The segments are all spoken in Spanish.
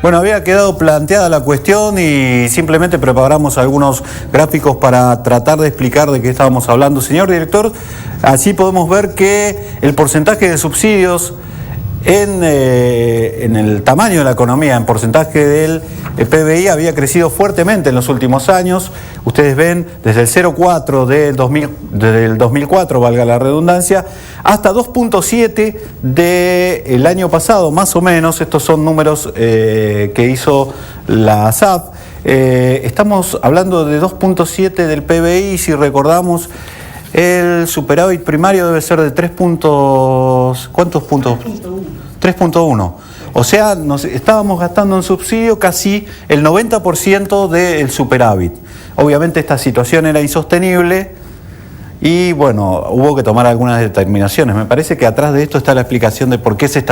Bueno, había quedado planteada la cuestión y simplemente preparamos algunos gráficos para tratar de explicar de qué estábamos hablando. Señor director, así podemos ver que el porcentaje de subsidios en el tamaño de la economía, en porcentaje del PBI, había crecido fuertemente en los últimos años. Ustedes ven desde el 0,4 del 2004, valga la redundancia, hasta 2,7 del año pasado, más o menos. Estos son números que hizo la ASAP. Estamos hablando de 2,7 del PBI, si recordamos. El superávit primario debe ser de 3 puntos... ¿Cuántos puntos? 3,1. O sea, nos estábamos gastando en subsidio casi el 90% del superávit. Obviamente esta situación era insostenible y bueno, hubo que tomar algunas determinaciones. Me parece que atrás de esto está la explicación de por qué se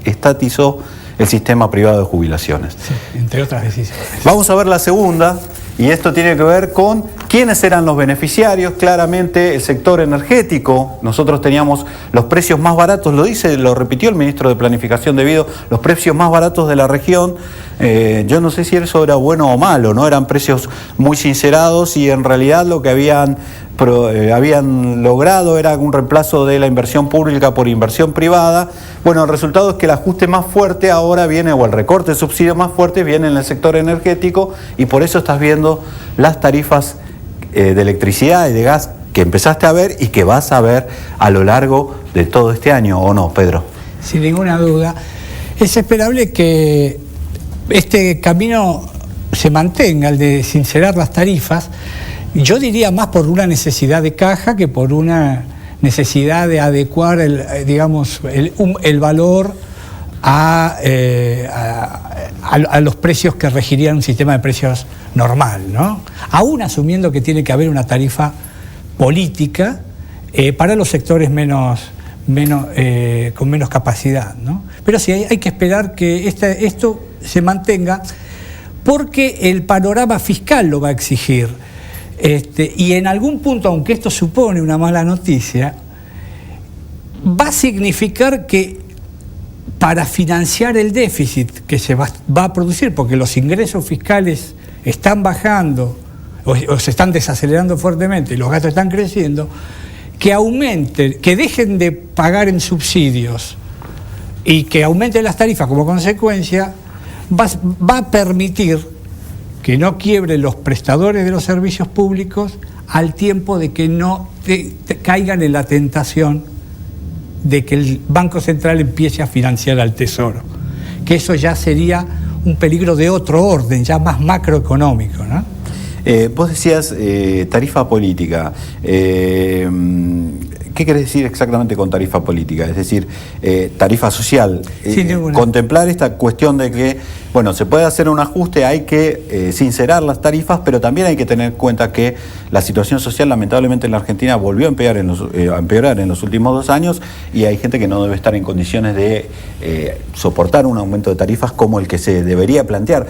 estatizó el sistema privado de jubilaciones. Sí, entre otras decisiones. Vamos a ver la segunda. Y esto tiene que ver con quiénes eran los beneficiarios. Claramente el sector energético. Nosotros teníamos los precios más baratos, lo repitió el ministro de Planificación debido los precios más baratos de la región. Yo no sé si eso era bueno o malo, ¿no? Eran precios muy sincerados y en realidad lo que habían logrado era un reemplazo de la inversión pública por inversión privada. Bueno, el resultado es que el ajuste más fuerte ahora viene, o el recorte de subsidios más fuerte viene en el sector energético, y por eso estás viendo las tarifas de electricidad y de gas que empezaste a ver y que vas a ver a lo largo de todo este año, ¿o no, Pedro? Sin ninguna duda. Es esperable que este camino se mantenga, el de sincerar las tarifas. Yo diría más por una necesidad de caja que por una necesidad de adecuar el valor a los precios que regirían un sistema de precios normal, ¿no? Aún asumiendo que tiene que haber una tarifa política para los sectores con menos capacidad, ¿no? Pero sí, hay que esperar que esto se mantenga, porque el panorama fiscal lo va a exigir. Y en algún punto, aunque esto supone una mala noticia, va a significar que para financiar el déficit que se va a producir, porque los ingresos fiscales están bajando o se están desacelerando fuertemente y los gastos están creciendo, que aumenten, que dejen de pagar en subsidios y que aumenten las tarifas como consecuencia, va a permitir que no quiebren los prestadores de los servicios públicos, al tiempo de que no caigan en la tentación de que el Banco Central empiece a financiar al Tesoro, que eso ya sería un peligro de otro orden, ya más macroeconómico, ¿no? Vos decías tarifa política. ¿Qué querés decir exactamente con tarifa política? Es decir, tarifa social. Contemplar esta cuestión de que, bueno, se puede hacer un ajuste, hay que sincerar las tarifas, pero también hay que tener en cuenta que la situación social, lamentablemente, en la Argentina volvió a empeorar en los últimos 2 años, y hay gente que no debe estar en condiciones de soportar un aumento de tarifas como el que se debería plantear.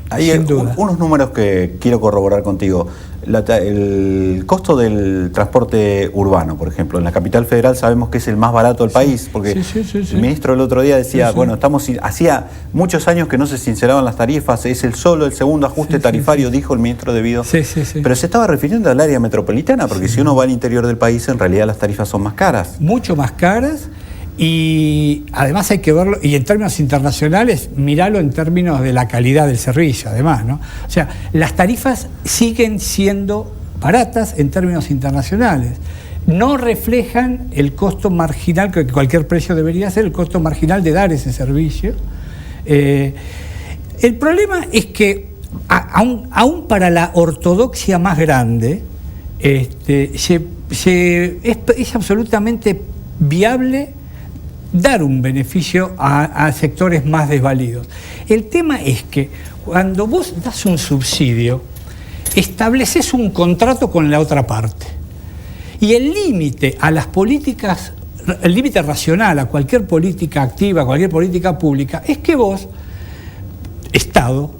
Hay unos números que quiero corroborar contigo. El costo del transporte urbano, por ejemplo, en la capital federal sabemos que es el más barato del país, porque el ministro el otro día decía, bueno, hacía muchos años que no se sinceraban las tarifas, es el segundo ajuste tarifario, dijo el ministro debido. Pero se estaba refiriendo al área metropolitana, porque si uno va al interior del país, en realidad las tarifas son más caras. Mucho más caras. Y además hay que verlo, y en términos internacionales, mirarlo en términos de la calidad del servicio, además, ¿no? O sea, las tarifas siguen siendo baratas en términos internacionales. No reflejan el costo marginal, que cualquier precio debería ser, el costo marginal de dar ese servicio. El problema es que, aún para la ortodoxia más grande, es absolutamente viable dar un beneficio a sectores más desvalidos. El tema es que cuando vos das un subsidio, estableces un contrato con la otra parte. Y el límite a las políticas, el límite racional a cualquier política activa, cualquier política pública, es que vos, Estado,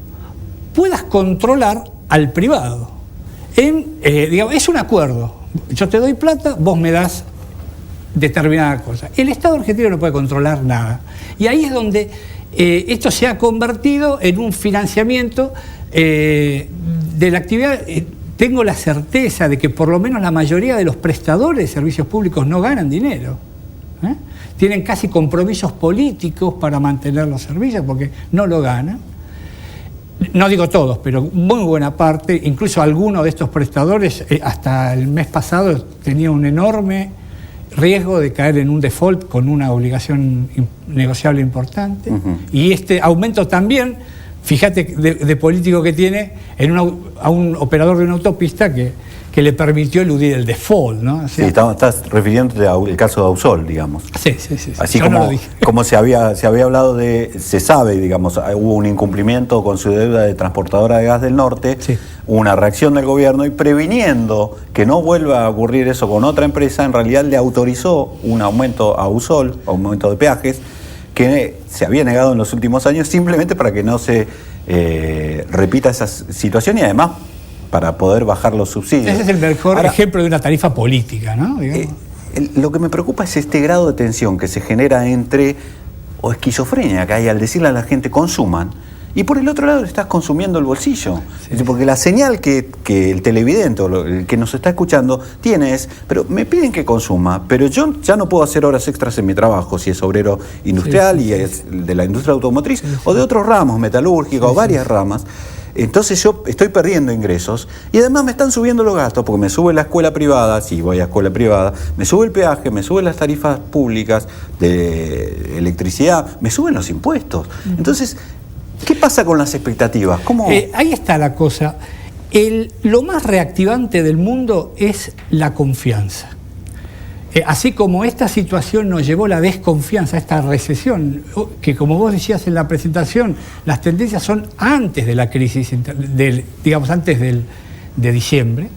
puedas controlar al privado. Es un acuerdo. Yo te doy plata, vos me das determinada cosa. El Estado argentino no puede controlar nada. Y ahí es donde esto se ha convertido en un financiamiento de la actividad. Tengo la certeza de que por lo menos la mayoría de los prestadores de servicios públicos no ganan dinero. Tienen casi compromisos políticos para mantener los servicios porque no lo ganan. No digo todos, pero muy buena parte, incluso algunos de estos prestadores hasta el mes pasado tenían un enorme riesgo de caer en un default con una obligación negociable importante. Y este aumento también, fíjate de político que tiene a un operador de una autopista que le permitió eludir el default, ¿no? O sea, sí, estás refiriéndote al caso de Ausol, digamos. Sí. Así como se había hablado se sabe, digamos, hubo un incumplimiento con su deuda de transportadora de gas del norte, una reacción del gobierno y previniendo que no vuelva a ocurrir eso con otra empresa, en realidad le autorizó un aumento a Ausol, aumento de peajes, que se había negado en los últimos años simplemente para que no se repita esa situación y además para poder bajar los subsidios. Ese es el mejor ejemplo de una tarifa política, ¿no? Lo que me preocupa es este grado de tensión que se genera o esquizofrenia que hay al decirle a la gente consuman, y por el otro lado le estás consumiendo el bolsillo. Sí. Porque la señal que el televidente o el que nos está escuchando tiene es, pero me piden que consuma, pero yo ya no puedo hacer horas extras en mi trabajo, si es obrero industrial es de la industria automotriz o de otros ramos, metalúrgicos o varias ramas. Entonces yo estoy perdiendo ingresos y además me están subiendo los gastos porque me sube la escuela privada, si voy a escuela privada, me sube el peaje, me suben las tarifas públicas de electricidad, me suben los impuestos. Entonces, ¿qué pasa con las expectativas? ¿Cómo? Ahí está la cosa. Lo más reactivante del mundo es la confianza. Así como esta situación nos llevó la desconfianza, esta recesión, que como vos decías en la presentación, las tendencias son antes de la crisis, digamos antes de diciembre,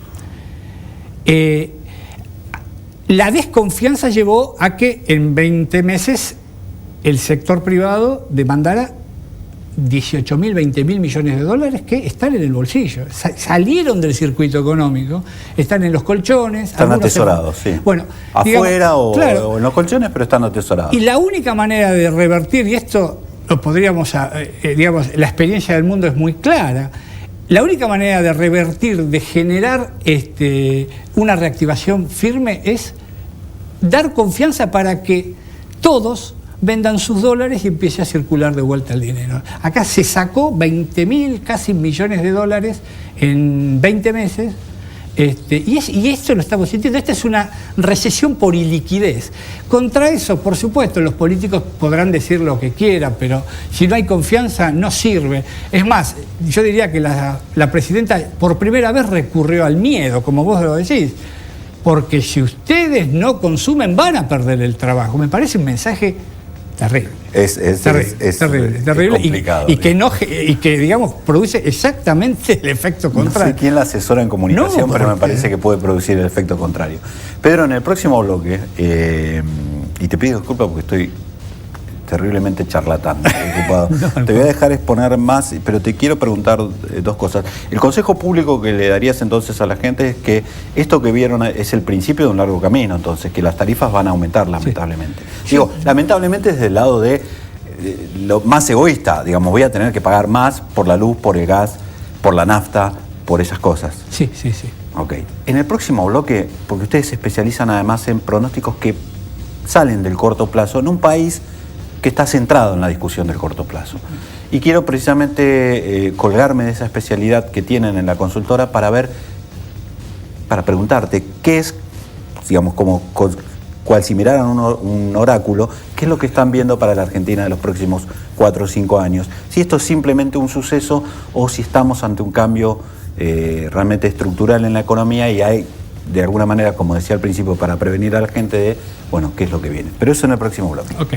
la desconfianza llevó a que en 20 meses el sector privado demandara 18.000, 20.000 millones de dólares que están en el bolsillo. Salieron del circuito económico, están en los colchones. Están atesorados, sí. Bueno, afuera o en los colchones, pero están atesorados. Y la única manera de revertir, y esto lo podríamos, digamos, la experiencia del mundo es muy clara, la única manera de revertir, de generar una reactivación firme es dar confianza para que todos vendan sus dólares y empiece a circular de vuelta el dinero. Acá se sacó 20.000 casi millones de dólares en 20 meses, y esto lo estamos sintiendo. Esta es una recesión por iliquidez. Contra eso, por supuesto, los políticos podrán decir lo que quieran, pero si no hay confianza, no sirve. Es más, yo diría que la presidenta por primera vez recurrió al miedo, como vos lo decís, porque si ustedes no consumen van a perder el trabajo. Me parece un mensaje terrible. Es terrible complicado, y que digamos produce exactamente el efecto contrario. No sé quién la asesora en comunicación, no, pero me parece que puede producir el efecto contrario. Pedro, en el próximo bloque, y te pido disculpas porque estoy terriblemente charlatán, ocupado. Te voy a dejar exponer más, pero te quiero preguntar dos cosas. El consejo público que le darías entonces a la gente es que esto que vieron es el principio de un largo camino, entonces, que las tarifas van a aumentar, lamentablemente. Sí. Digo, lamentablemente desde el lado de lo más egoísta, digamos, voy a tener que pagar más por la luz, por el gas, por la nafta, por esas cosas. Sí. Ok. En el próximo bloque, porque ustedes se especializan además en pronósticos que salen del corto plazo, en un país que está centrado en la discusión del corto plazo. Y quiero precisamente colgarme de esa especialidad que tienen en la consultora para preguntarte qué es, digamos, cual si miraran un oráculo, qué es lo que están viendo para la Argentina de los próximos 4 o 5 años. Si esto es simplemente un suceso o si estamos ante un cambio realmente estructural en la economía y hay, de alguna manera, como decía al principio, para prevenir a la gente de, bueno, qué es lo que viene. Pero eso en el próximo bloque. Ok.